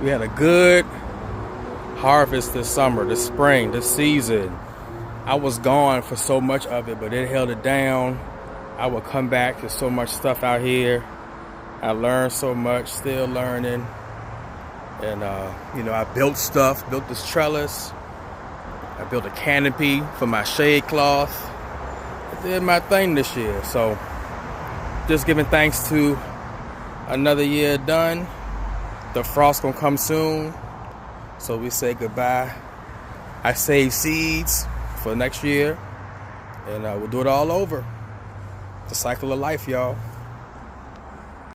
We had a good harvest this summer, this spring, this season. I was gone for so much of it, but it held it down. I would come back. There's so much stuff out here. I learned so much, still learning. And, I built stuff, built this trellis. I built a canopy for my shade cloth. I did my thing this year. So just giving thanks to another year done. The frost gonna come soon. So we say goodbye. I save seeds for next year. And we'll do it all over. The cycle of life, y'all.